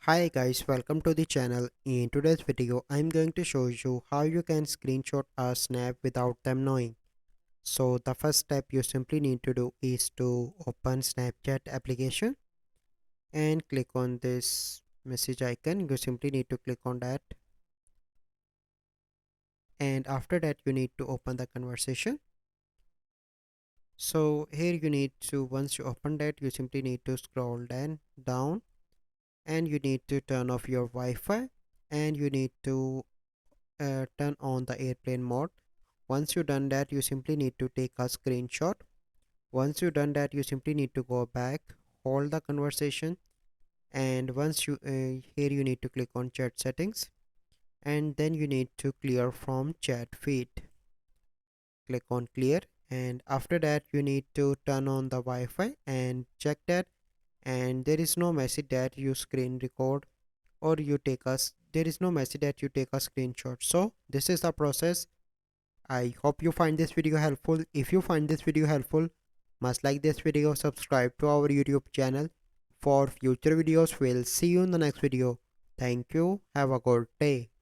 Hi guys, welcome to the channel. In today's video, I'm going to show you how you can screenshot a snap without them knowing. So the first step you simply need to do is to open Snapchat application and click on this message icon. You simply need to click on that, and after that you need to open the conversation. So here you need to, once you open that, you simply need to scroll down, and you need to turn off your Wi-Fi, and you need to turn on the airplane mode. Once you done that, you simply need to take a screenshot. Once you done that, you simply need to go back, hold the conversation, and once you here you need to click on chat settings, and then you need to clear from chat feed. Click on clear, and after that you need to turn on the Wi-Fi and check that, and there is no message that you screen record or you take us there is no message that you take a screenshot. So this is the process. I hope you find this video helpful. If you find this video helpful, must like this video, subscribe to our YouTube channel for future videos. We'll see you in the next video. Thank you. Have a good day.